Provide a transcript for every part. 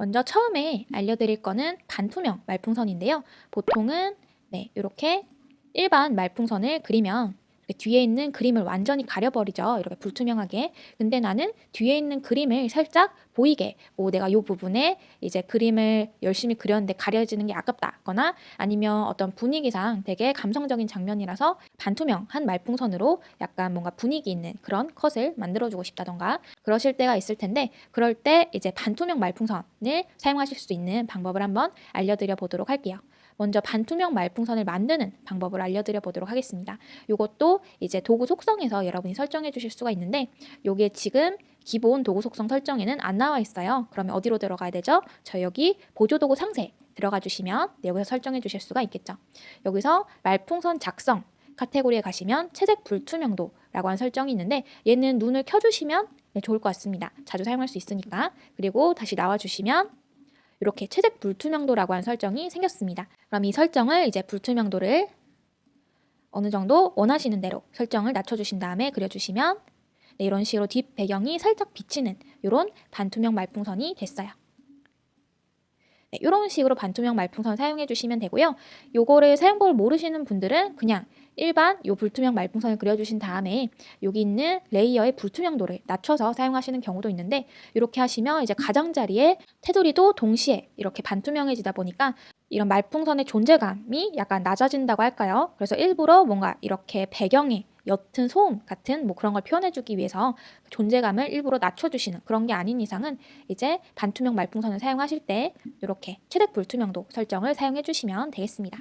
먼저 처음에 알려드릴 거는 반투명 말풍선인데요. 보통은 이렇게 일반 말풍선을 그리면 이렇게 뒤에 있는 그림을 완전히 가려버리죠. 이렇게 불투명하게. 근데 나는 뒤에 있는 그림을 살짝 보이게, 내가 이 부분에 이제 그림을 열심히 그렸는데 가려지는 게 아깝다거나 아니면 어떤 분위기상 되게 감성적인 장면이라서 반투명한 말풍선으로 약간 뭔가 분위기 있는 그런 컷을 만들어주고 싶다던가 그러실 때가 있을 텐데, 그럴 때 이제 반투명 말풍선을 사용하실 수 있는 방법을 한번 알려드려 보도록 할게요. 먼저 반투명 말풍선을 만드는 방법을 알려드려 보도록 하겠습니다. 이것도 이제 도구 속성에서 여러분이 설정해 주실 수가 있는데, 이게 지금 기본 도구 속성 설정에는 안 나와 있어요. 그러면 어디로 들어가야 되죠? 저 여기 보조도구 상세 들어가 주시면 여기서 설정해 주실 수가 있겠죠. 여기서 말풍선 작성 카테고리에 가시면 채색 불투명도라고 하는 설정이 있는데, 얘는 눈을 켜주시면 좋을 것 같습니다. 자주 사용할 수 있으니까. 그리고 다시 나와주시면 이렇게 채색 불투명도라고 하는 설정이 생겼습니다. 그럼 이 설정을 이제 불투명도를 어느 정도 원하시는 대로 설정을 낮춰주신 다음에 그려주시면 이런 식으로 뒷 배경이 살짝 비치는 이런 반투명 말풍선이 됐어요. 이런 식으로 반투명 말풍선 사용해 주시면 되고요. 요거를 사용법을 모르시는 분들은 그냥 일반 요 불투명 말풍선을 그려주신 다음에 여기 있는 레이어의 불투명도를 낮춰서 사용하시는 경우도 있는데, 이렇게 하시면 이제 가장자리에 테두리도 동시에 이렇게 반투명해지다 보니까 이런 말풍선의 존재감이 약간 낮아진다고 할까요? 그래서 일부러 뭔가 이렇게 배경에 옅은 소음 같은 그런 걸 표현해주기 위해서 존재감을 일부러 낮춰주시는 그런 게 아닌 이상은 이제 반투명 말풍선을 사용하실 때 이렇게 최대 불투명도 설정을 사용해 주시면 되겠습니다.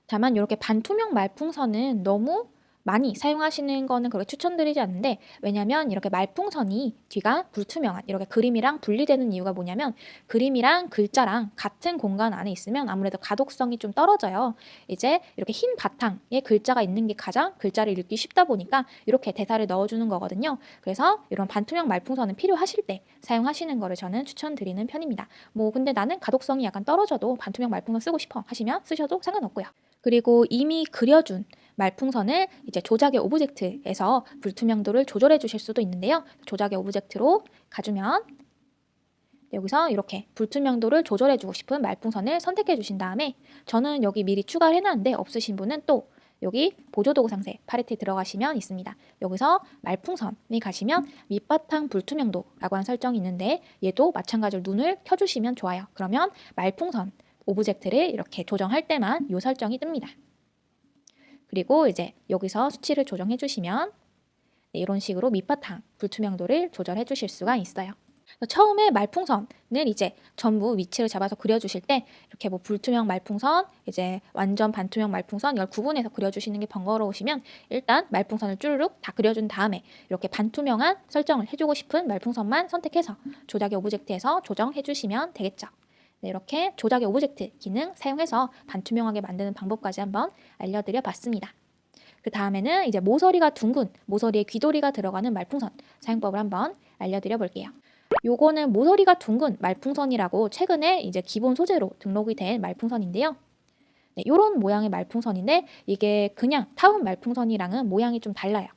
다만 이렇게 반투명 말풍선은 너무 많이 사용하시는 거는 그렇게 추천드리지 않는데, 왜냐면 이렇게 말풍선이 뒤가 불투명한 이렇게 그림이랑 분리되는 이유가 뭐냐면, 그림이랑 글자랑 같은 공간 안에 있으면 아무래도 가독성이 좀 떨어져요. 이제 이렇게 흰 바탕에 글자가 있는 게 가장 글자를 읽기 쉽다 보니까 이렇게 대사를 넣어주는 거거든요. 그래서 이런 반투명 말풍선은 필요하실 때 사용하시는 거를 저는 추천드리는 편입니다. 근데 나는 가독성이 약간 떨어져도 반투명 말풍선 쓰고 싶어 하시면 쓰셔도 상관없고요. 그리고 이미 그려준 말풍선을 이제 조작의 오브젝트에서 불투명도를 조절해 주실 수도 있는데요. 조작의 오브젝트로 가주면 여기서 이렇게 불투명도를 조절해 주고 싶은 말풍선을 선택해 주신 다음에, 저는 여기 미리 추가를 해놨는데 없으신 분은 또 여기 보조도구 상세 팔레트에 들어가시면 있습니다. 여기서 말풍선에 가시면 밑바탕 불투명도라고 하는 설정이 있는데, 얘도 마찬가지로 눈을 켜주시면 좋아요. 그러면 말풍선 오브젝트를 이렇게 조정할 때만 이 설정이 뜹니다. 그리고 이제 여기서 수치를 조정해 주시면 이런 식으로 밑바탕 불투명도를 조절해 주실 수가 있어요. 처음에 말풍선을 이제 전부 위치를 잡아서 그려주실 때 이렇게 불투명 말풍선, 이제 완전 반투명 말풍선 이걸 구분해서 그려주시는 게 번거로우시면 일단 말풍선을 쭈르륵 다 그려준 다음에 이렇게 반투명한 설정을 해주고 싶은 말풍선만 선택해서 조작의 오브젝트에서 조정해 주시면 되겠죠. 이렇게 조작의 오브젝트 기능 사용해서 반투명하게 만드는 방법까지 한번 알려드려 봤습니다. 그 다음에는 이제 모서리가 둥근, 모서리에 귀돌이가 들어가는 말풍선 사용법을 한번 알려드려 볼게요. 요거는 모서리가 둥근 말풍선이라고 최근에 이제 기본 소재로 등록이 된 말풍선인데요. 이런 모양의 말풍선인데 이게 그냥 타운 말풍선이랑은 모양이 좀 달라요.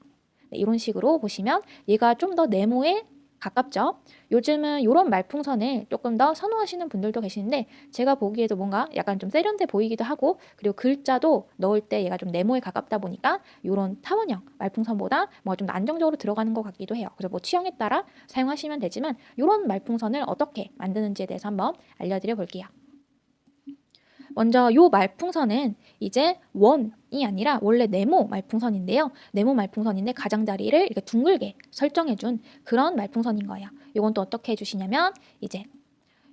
이런 식으로 보시면 얘가 좀 더 네모에 가깝죠. 요즘은 이런 말풍선을 조금 더 선호하시는 분들도 계시는데, 제가 보기에도 뭔가 약간 좀 세련돼 보이기도 하고, 그리고 글자도 넣을 때 얘가 좀 네모에 가깝다 보니까 이런 타원형 말풍선보다 뭔가 좀 안정적으로 들어가는 것 같기도 해요. 그래서 취향에 따라 사용하시면 되지만 이런 말풍선을 어떻게 만드는지에 대해서 한번 알려드려 볼게요. 먼저 요 말풍선은 이제 원이 아니라 원래 네모 말풍선인데요. 네모 말풍선인데 가장자리를 이렇게 둥글게 설정해준 그런 말풍선인 거예요. 이건 또 어떻게 해주시냐면, 이제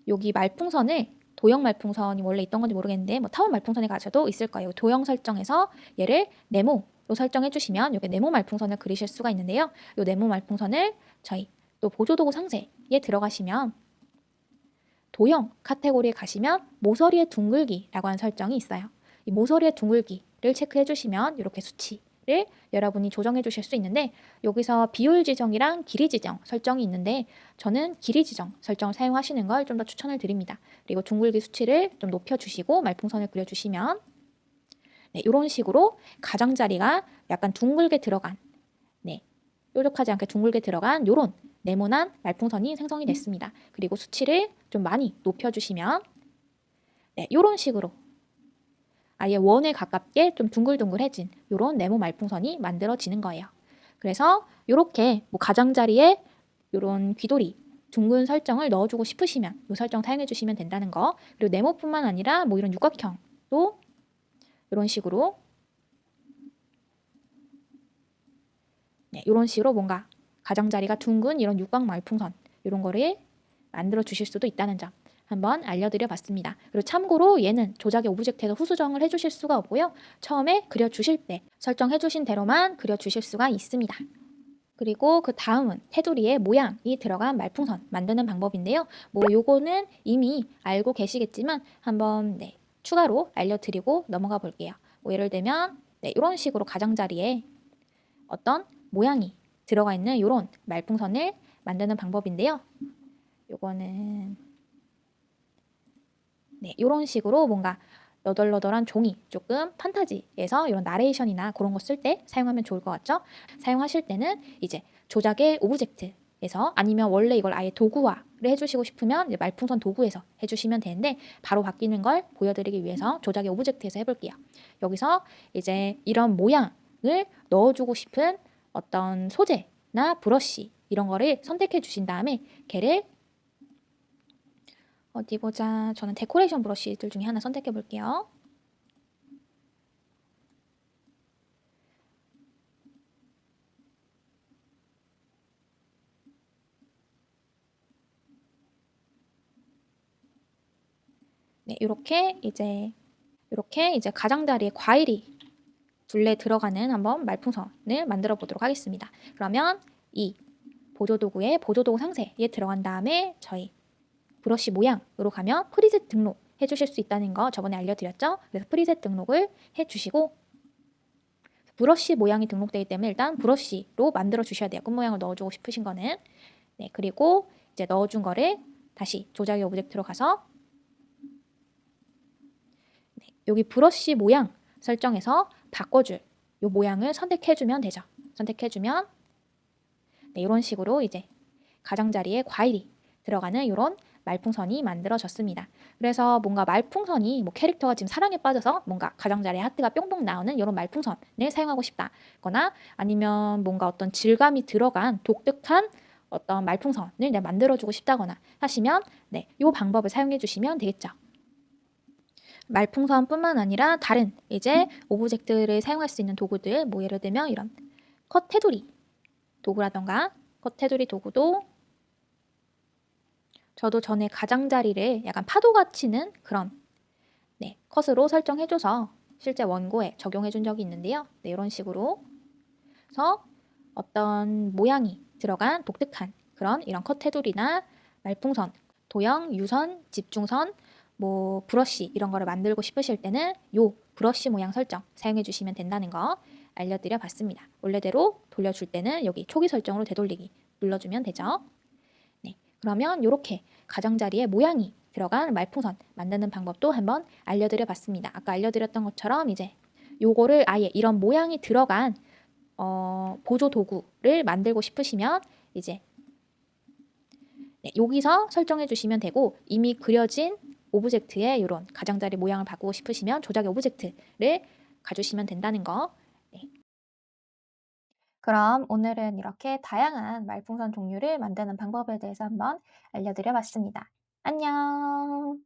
여기 말풍선을 도형 말풍선이 원래 있던 건지 모르겠는데 타원 말풍선에 가셔도 있을 거예요. 도형 설정에서 얘를 네모로 설정해 주시면 이렇게 네모 말풍선을 그리실 수가 있는데요. 이 네모 말풍선을 저희 또 보조도구 상세에 들어가시면 도형 카테고리에 가시면 모서리의 둥글기라고 하는 설정이 있어요. 이 모서리의 둥글기를 체크해 주시면 이렇게 수치를 여러분이 조정해 주실 수 있는데, 여기서 비율 지정이랑 길이 지정 설정이 있는데 저는 길이 지정 설정을 사용하시는 걸 좀 더 추천을 드립니다. 그리고 둥글기 수치를 좀 높여주시고 말풍선을 그려주시면 이런 식으로 가장자리가 약간 둥글게 들어간 뾰족하지 않게 둥글게 들어간 요런 네모난 말풍선이 생성이 됐습니다. 그리고 수치를 좀 많이 높여주시면 네, 요런 식으로 아예 원에 가깝게 좀 둥글둥글해진 요런 네모 말풍선이 만들어지는 거예요. 그래서 요렇게 뭐 가장자리에 요런 귀돌이 둥근 설정을 넣어주고 싶으시면 요 설정 사용해 주시면 된다는 거. 그리고 네모뿐만 아니라 뭐 이런 육각형도 이런 식으로 네, 이런 식으로 뭔가 가장자리가 둥근 이런 육각 말풍선 이런 거를 만들어 주실 수도 있다는 점 한번 알려드려 봤습니다. 그리고 참고로 얘는 조작의 오브젝트에서 후수정을 해주실 수가 없고요. 처음에 그려주실 때 설정해 주신 대로만 그려주실 수가 있습니다. 그리고 그 다음은 테두리에 모양이 들어간 말풍선 만드는 방법인데요. 뭐 요거는 이미 알고 계시겠지만 한번 네, 추가로 알려드리고 넘어가 볼게요. 뭐 예를 들면 네, 이런 식으로 가장자리에 어떤 모양이 들어가 있는 이런 말풍선을 만드는 방법인데요. 요거는 네, 이런 식으로 뭔가 너덜너덜한 종이 조금 판타지에서 이런 나레이션이나 그런 거 쓸 때 사용하면 좋을 것 같죠? 사용하실 때는 이제 조작의 오브젝트에서 아니면 원래 이걸 아예 도구화를 해주시고 싶으면 이제 말풍선 도구에서 해주시면 되는데 바로 바뀌는 걸 보여드리기 위해서 조작의 오브젝트에서 해볼게요. 여기서 이제 이런 모양을 넣어주고 싶은 어떤 소재나 브러쉬 이런 거를 선택해 주신 다음에 걔를 어디 보자. 저는 데코레이션 브러쉬들 중에 하나 선택해 볼게요. 네, 이렇게 이제 가장자리에 과일이 둘레 들어가는 한번 말풍선을 만들어 보도록 하겠습니다. 그러면 이 보조도구에 보조도구 상세에 들어간 다음에 저희 브러쉬 모양으로 가면 프리셋 등록 해주실 수 있다는 거 저번에 알려드렸죠? 그래서 프리셋 등록을 해주시고 브러쉬 모양이 등록되기 때문에 일단 브러쉬로 만들어 주셔야 돼요. 끝모양을 넣어주고 싶으신 거는. 네, 그리고 이제 넣어준 거를 다시 조작의 오브젝트로 가서 네, 여기 브러쉬 모양 설정에서 바꿔줄 이 모양을 선택해주면 되죠. 선택해주면 네, 이런 식으로 이제 가장자리에 과일이 들어가는 이런 말풍선이 만들어졌습니다. 그래서 뭔가 말풍선이 뭐 캐릭터가 지금 사랑에 빠져서 뭔가 가장자리에 하트가 뿅뿅 나오는 이런 말풍선을 사용하고 싶다거나 아니면 뭔가 어떤 질감이 들어간 독특한 어떤 말풍선을 내가 만들어주고 싶다거나 하시면 네, 이 방법을 사용해 주시면 되겠죠. 말풍선뿐만 아니라 다른 이제 오브젝트를 사용할 수 있는 도구들 뭐 예를 들면 이런 컷 테두리 도구라던가 컷 테두리 도구도 저도 전에 가장자리를 약간 파도가 치는 그런 네, 컷으로 설정해줘서 실제 원고에 적용해준 적이 있는데요. 네, 이런 식으로 해서 어떤 모양이 들어간 독특한 그런 이런 컷 테두리나 말풍선, 도형, 유선, 집중선, 뭐 브러쉬 이런 거를 만들고 싶으실 때는 요 브러쉬 모양 설정 사용해 주시면 된다는 거 알려드려 봤습니다. 원래대로 돌려줄 때는 여기 초기 설정으로 되돌리기 눌러주면 되죠. 네, 그러면 이렇게 가장자리에 모양이 들어간 말풍선 만드는 방법도 한번 알려드려 봤습니다. 아까 알려드렸던 것처럼 이제 요거를 아예 이런 모양이 들어간 보조 도구를 만들고 싶으시면 이제 네, 여기서 설정해 주시면 되고 이미 그려진 오브젝트의 이런 가장자리 모양을 바꾸고 싶으시면 조작의 오브젝트를 가주시면 된다는 거. 네. 그럼 오늘은 이렇게 다양한 말풍선 종류를 만드는 방법에 대해서 한번 알려드려 봤습니다. 안녕!